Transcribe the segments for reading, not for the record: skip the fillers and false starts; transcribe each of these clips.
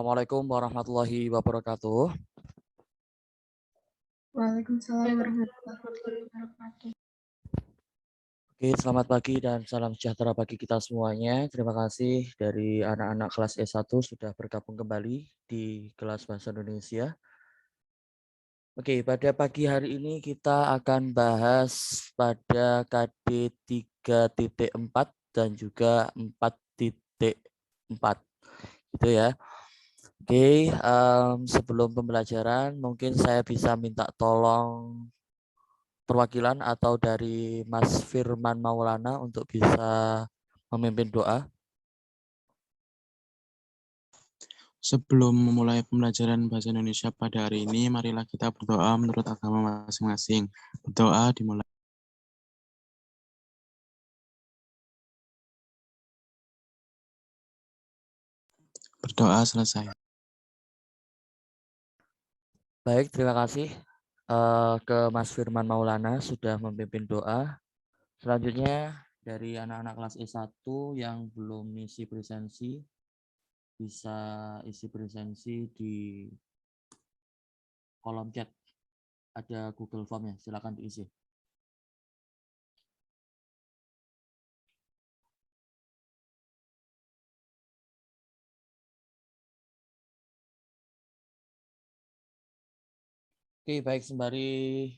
Assalamualaikum warahmatullahi wabarakatuh. Waalaikumsalam warahmatullahi wabarakatuh. Oke, selamat pagi dan salam sejahtera bagi kita semuanya. Terima kasih dari anak-anak kelas S1 sudah bergabung kembali di kelas Bahasa Indonesia. Oke, pada pagi hari ini kita akan bahas pada KD 3.4 dan juga 4.4. Gitu ya. Oke, sebelum pembelajaran mungkin saya bisa minta tolong perwakilan atau dari Mas Firman Maulana untuk bisa memimpin doa. Sebelum memulai pembelajaran Bahasa Indonesia pada hari ini, marilah kita berdoa menurut agama masing-masing. Berdoa dimulai. Berdoa selesai. Baik, terima kasih ke Mas Firman Maulana sudah memimpin doa. Selanjutnya dari anak-anak kelas E1 yang belum isi presensi, bisa isi presensi di kolom chat. Ada Google Form ya, silakan diisi. Oke, baik, sembari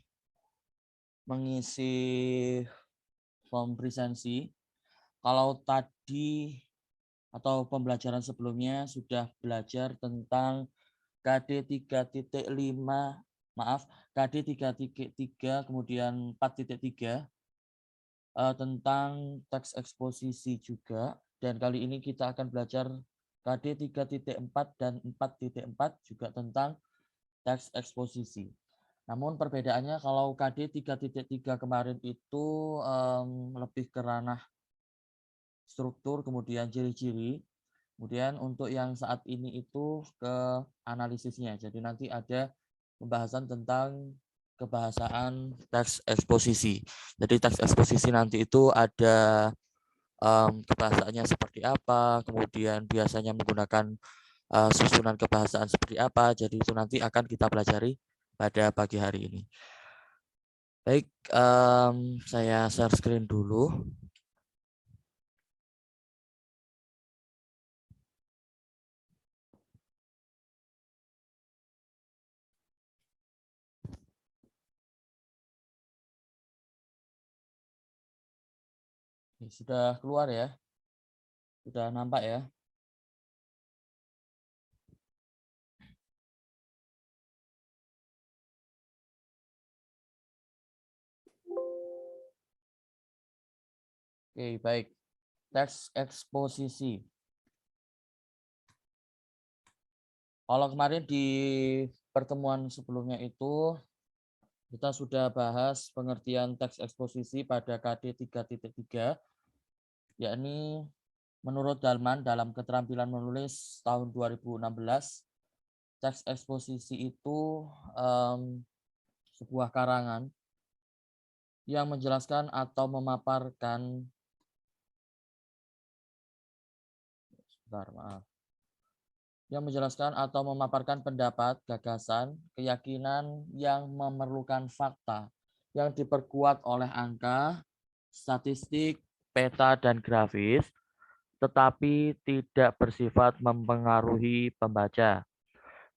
mengisi form presensi, kalau tadi atau pembelajaran sebelumnya sudah belajar tentang KD 3.5, maaf, KD 3.3 kemudian 4.3 tentang teks eksposisi juga, dan kali ini kita akan belajar KD 3.4 dan 4.4 juga tentang teks eksposisi. Namun perbedaannya kalau KD 3.3 kemarin itu lebih ke ranah struktur, kemudian ciri-ciri. Kemudian untuk yang saat ini itu ke analisisnya. Jadi nanti ada pembahasan tentang kebahasaan teks eksposisi. Jadi teks eksposisi nanti itu ada kebahasaannya seperti apa, kemudian biasanya menggunakan susunan kebahasaan seperti apa. Jadi itu nanti akan kita pelajari pada pagi hari ini. Baik, saya share screen dulu. Ini sudah keluar ya? Sudah nampak ya? Oke, baik. Teks eksposisi. Kalau kemarin di pertemuan sebelumnya itu kita sudah bahas pengertian teks eksposisi pada KD 3.3, yakni menurut Dalman dalam keterampilan menulis tahun 2016, teks eksposisi itu sebuah karangan yang menjelaskan atau memaparkan pendapat, gagasan, keyakinan yang memerlukan fakta yang diperkuat oleh angka, statistik, peta, dan grafis, tetapi tidak bersifat mempengaruhi pembaca.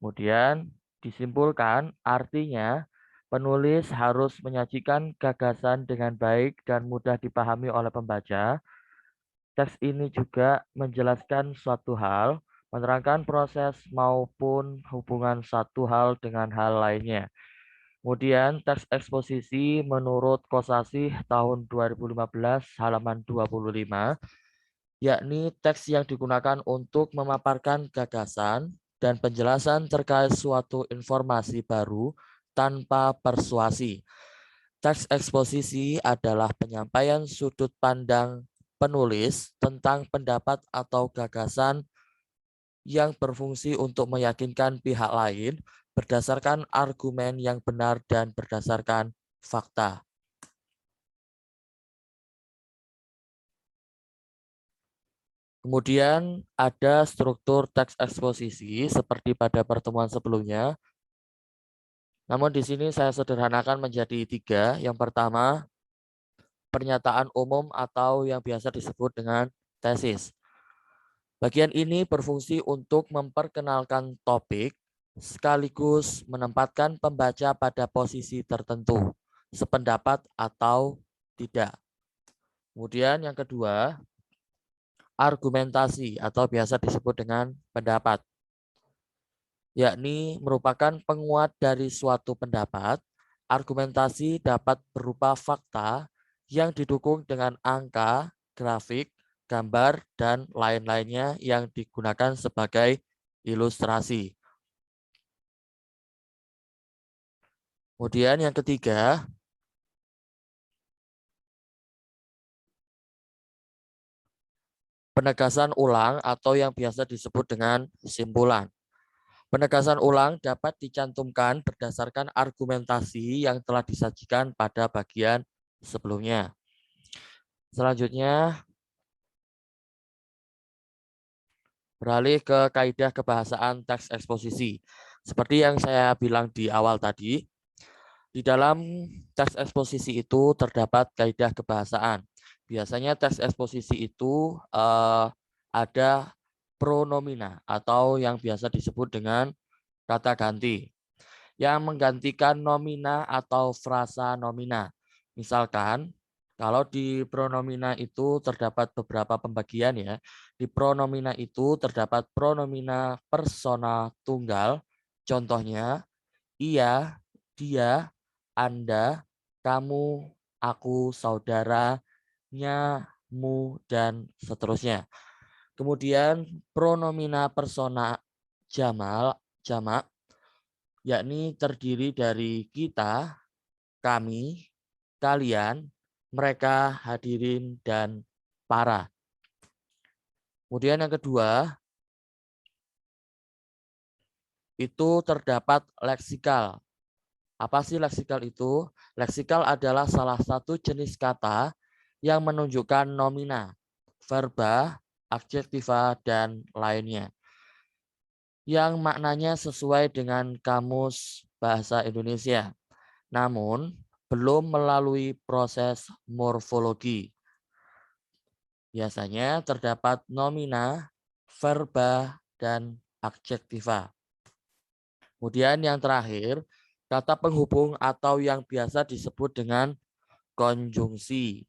Kemudian disimpulkan artinya penulis harus menyajikan gagasan dengan baik dan mudah dipahami oleh pembaca. Teks ini juga menjelaskan suatu hal, menerangkan proses maupun hubungan satu hal dengan hal lainnya. Kemudian teks eksposisi menurut Kosasih tahun 2015 halaman 25, yakni teks yang digunakan untuk memaparkan gagasan dan penjelasan terkait suatu informasi baru tanpa persuasi. Teks eksposisi adalah penyampaian sudut pandang penulis tentang pendapat atau gagasan yang berfungsi untuk meyakinkan pihak lain berdasarkan argumen yang benar dan berdasarkan fakta. Kemudian ada struktur teks eksposisi seperti pada pertemuan sebelumnya. Namun di sini saya sederhanakan menjadi 3. Yang pertama, pernyataan umum atau yang biasa disebut dengan tesis. Bagian ini berfungsi untuk memperkenalkan topik sekaligus menempatkan pembaca pada posisi tertentu, sependapat atau tidak. Kemudian yang kedua, argumentasi atau biasa disebut dengan pendapat, yakni merupakan penguat dari suatu pendapat. Argumentasi dapat berupa fakta yang didukung dengan angka, grafik, gambar, dan lain-lainnya yang digunakan sebagai ilustrasi. Kemudian yang ketiga, penegasan ulang atau yang biasa disebut dengan simpulan. Penegasan ulang dapat dicantumkan berdasarkan argumentasi yang telah disajikan pada bagian sebelumnya. Selanjutnya, beralih ke kaidah kebahasaan teks eksposisi. Seperti yang saya bilang di awal tadi, di dalam teks eksposisi itu terdapat kaidah kebahasaan. Biasanya teks eksposisi itu ada pronomina atau yang biasa disebut dengan kata ganti yang menggantikan nomina atau frasa nomina. Misalkan kalau di pronomina itu terdapat beberapa pembagian ya. Di pronomina itu terdapat pronomina persona tunggal. Contohnya ia, dia, Anda, kamu, aku, saudara, mu, dan seterusnya. Kemudian pronomina persona jamak, yakni terdiri dari kita, kami, kalian, mereka, hadirin, dan para. Kemudian yang kedua, itu terdapat leksikal. Apa sih leksikal itu? Leksikal adalah salah satu jenis kata yang menunjukkan nomina, verba, adjektiva, dan lainnya. Yang maknanya sesuai dengan Kamus Bahasa Indonesia. Namun, belum melalui proses morfologi. Biasanya terdapat nomina, verba, dan adjektiva. Kemudian yang terakhir, kata penghubung atau yang biasa disebut dengan konjungsi,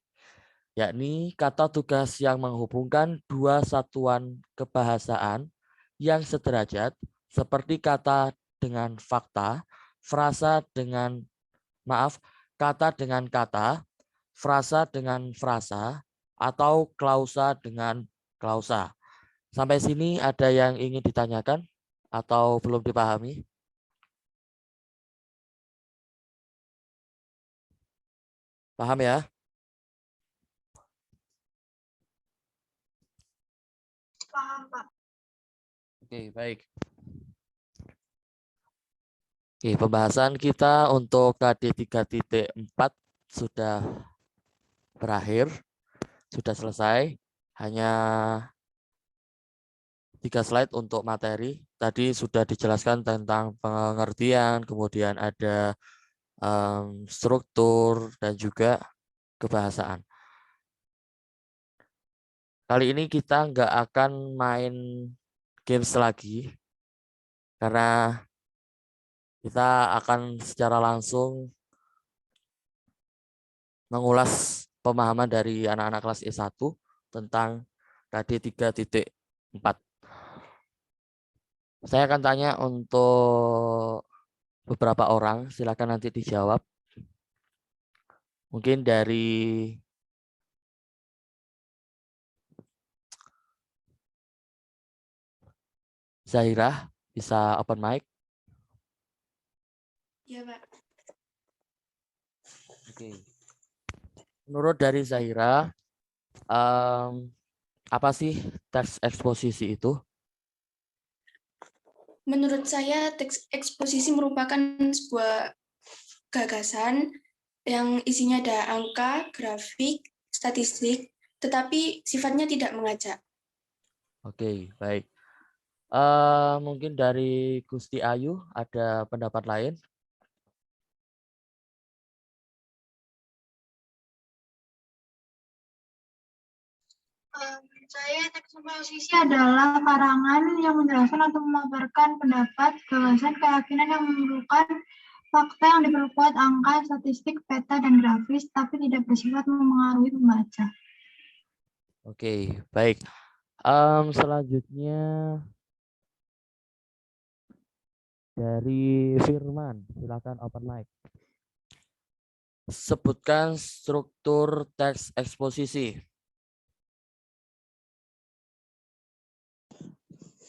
yakni kata tugas yang menghubungkan dua satuan kebahasaan yang sederajat seperti kata dengan fakta, frasa dengan kata dengan kata, frasa dengan frasa, atau klausa dengan klausa. Sampai sini ada yang ingin ditanyakan atau belum dipahami? Paham ya? Paham, Pak. Oke, baik. Oke, pembahasan kita untuk KD 3.4 sudah berakhir, sudah selesai. Hanya 3 slide untuk materi. Tadi sudah dijelaskan tentang pengertian, kemudian ada struktur, dan juga kebahasaan. Kali ini kita nggak akan main games lagi, karena kita akan secara langsung mengulas pemahaman dari anak-anak kelas E1 tentang KD 3.4. Saya akan tanya untuk beberapa orang, silakan nanti dijawab. Mungkin dari Zahira bisa open mic. Iya, Pak. Oke. Menurut dari Zahira, apa sih teks eksposisi itu? Menurut saya, teks eksposisi merupakan sebuah gagasan yang isinya ada angka, grafik, statistik, tetapi sifatnya tidak mengajak. Oke, baik. Mungkin dari Gusti Ayu ada pendapat lain? Saya teks eksposisi adalah karangan yang menjelaskan atau memaparkan pendapat, gagasan, keyakinan yang memerlukan fakta yang diperkuat angka, statistik, peta, dan grafis, tapi tidak bersifat memengaruhi pembaca. Oke, baik. Selanjutnya dari Firman, silakan open mic. Sebutkan struktur teks eksposisi.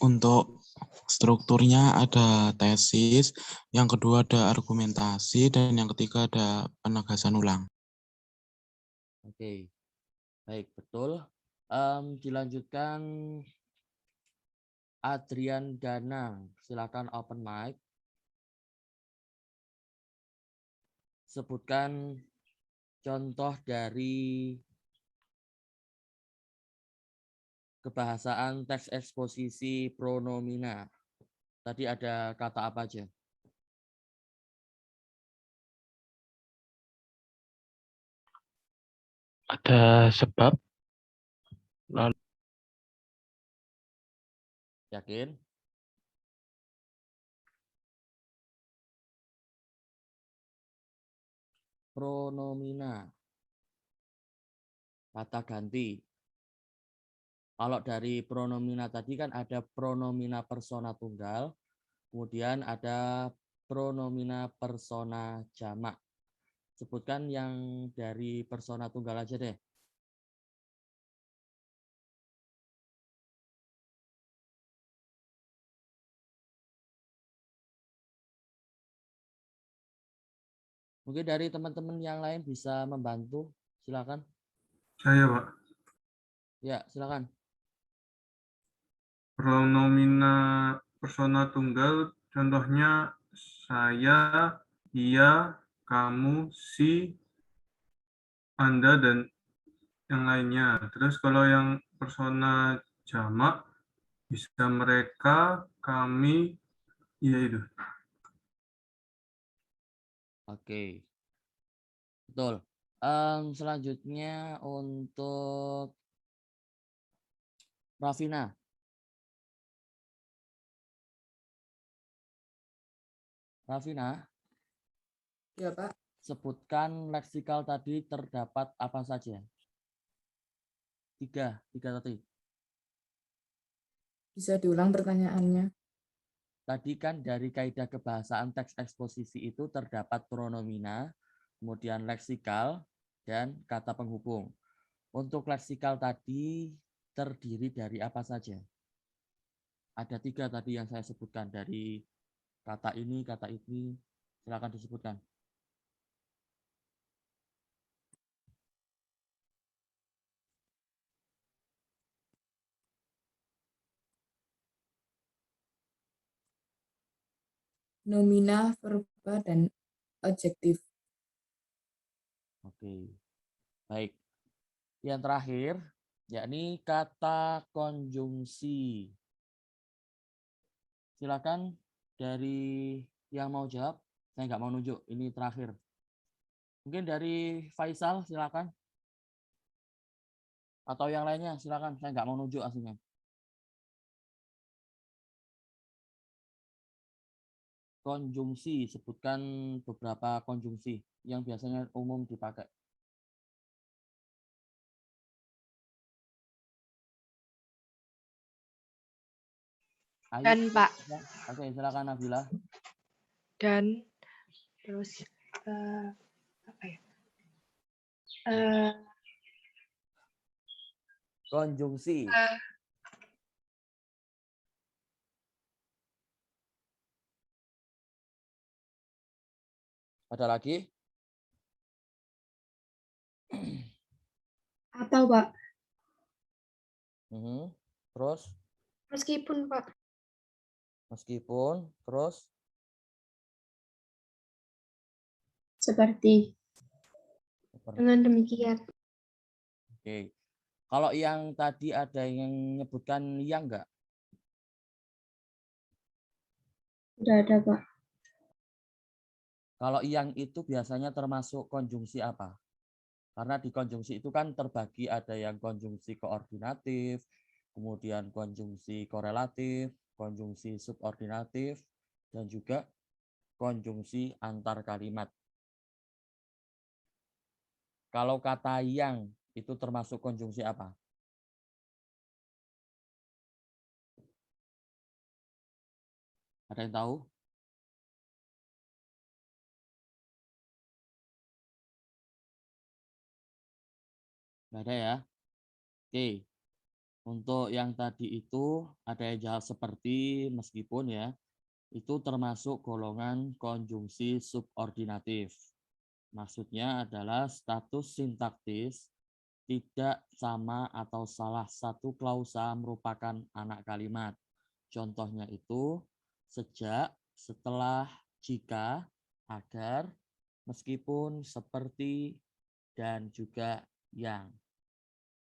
Untuk strukturnya ada tesis, yang kedua ada argumentasi, dan yang ketiga ada penegasan ulang. Oke, baik, betul. Dilanjutkan Adrian Danang, silakan open mic. Sebutkan contoh dari kebahasaan teks eksposisi pronomina. Tadi ada kata apa aja? Ada sebab, lalu Yakin? Pronomina. Kata ganti. Kalau dari pronomina tadi kan ada pronomina persona tunggal, kemudian ada pronomina persona jamak. Sebutkan yang dari persona tunggal aja deh. Mungkin dari teman-teman yang lain bisa membantu, silakan. Saya, Pak. Ya, silakan. Pronomina persona tunggal, contohnya saya, dia, kamu, si, Anda, dan yang lainnya. Terus kalau yang persona jamak, bisa mereka, kami, ya itu. Oke, betul. Selanjutnya untuk Rafina. Rafina, Ya, Pak. sebutkan leksikal tadi terdapat apa saja? Tiga tadi. Bisa diulang pertanyaannya? Tadi kan dari kaidah kebahasaan teks eksposisi itu terdapat pronomina, kemudian leksikal, dan kata penghubung. Untuk leksikal tadi terdiri dari apa saja? Ada tiga tadi yang saya sebutkan, dari kata ini, silakan disebutkan. Nomina, verba, dan adjektif. Oke, baik. Yang terakhir, yakni kata konjungsi. Silakan dari yang mau jawab. Saya nggak mau nunjuk, ini terakhir. Mungkin dari Faisal, silakan. Atau yang lainnya, silakan. Saya nggak mau nunjuk aslinya. Konjungsi, sebutkan beberapa konjungsi yang biasanya umum dipakai. Ayo. Dan, Pak. Oke, silakan Nabila. Dan terus apa ya? Konjungsi. Ada lagi? Atau, Pak? Terus? Meskipun, Pak. Meskipun, terus? Seperti. Dengan demikian. Oke. Kalau yang tadi ada yang menyebutkan yang enggak? Sudah ada, Pak. Kalau yang itu biasanya termasuk konjungsi apa? Karena di konjungsi itu kan terbagi ada yang konjungsi koordinatif, kemudian konjungsi korelatif, konjungsi subordinatif, dan juga konjungsi antar kalimat. Kalau kata yang itu termasuk konjungsi apa? Ada yang tahu? Nggak ada ya? Oke. Untuk yang tadi itu ada yang jawab seperti meskipun ya, itu termasuk golongan konjungsi subordinatif. Maksudnya adalah status sintaktis tidak sama atau salah satu klausa merupakan anak kalimat. Contohnya itu sejak, setelah, jika, agar, meskipun, seperti, dan juga yang.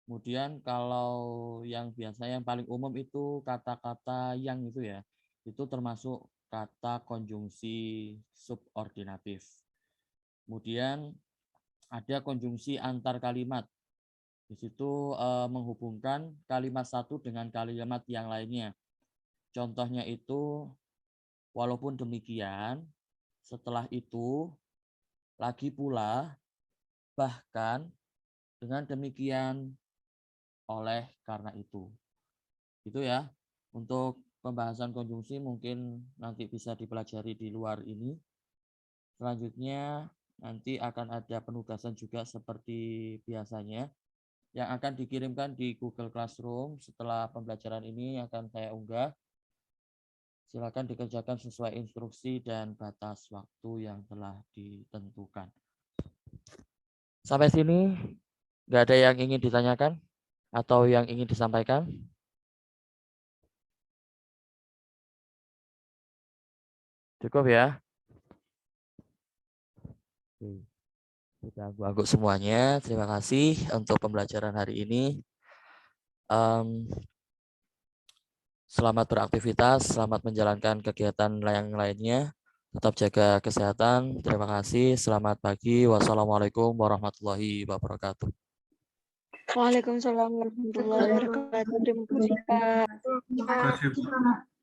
Kemudian kalau yang biasa yang paling umum itu kata-kata yang itu ya, itu termasuk kata konjungsi subordinatif. Kemudian ada konjungsi antar kalimat. Di situ menghubungkan kalimat satu dengan kalimat yang lainnya. Contohnya itu, walaupun demikian, setelah itu, lagi pula, bahkan, dengan demikian, oleh karena itu. Itu ya, untuk pembahasan konjungsi mungkin nanti bisa dipelajari di luar ini. Selanjutnya, nanti akan ada penugasan juga seperti biasanya, yang akan dikirimkan di Google Classroom. Setelah pembelajaran ini akan saya unggah. Silakan dikerjakan sesuai instruksi dan batas waktu yang telah ditentukan. Sampai sini, nggak ada yang ingin ditanyakan atau yang ingin disampaikan? Cukup ya? Sudah aku semuanya. Terima kasih untuk pembelajaran hari ini. Selamat beraktivitas, selamat menjalankan kegiatan yang lainnya. Tetap jaga kesehatan. Terima kasih. Selamat pagi. Wassalamualaikum warahmatullahi wabarakatuh. Waalaikumsalam warahmatullahi wabarakatuh. Terima kasih, Pak. Terima kasih, Pak.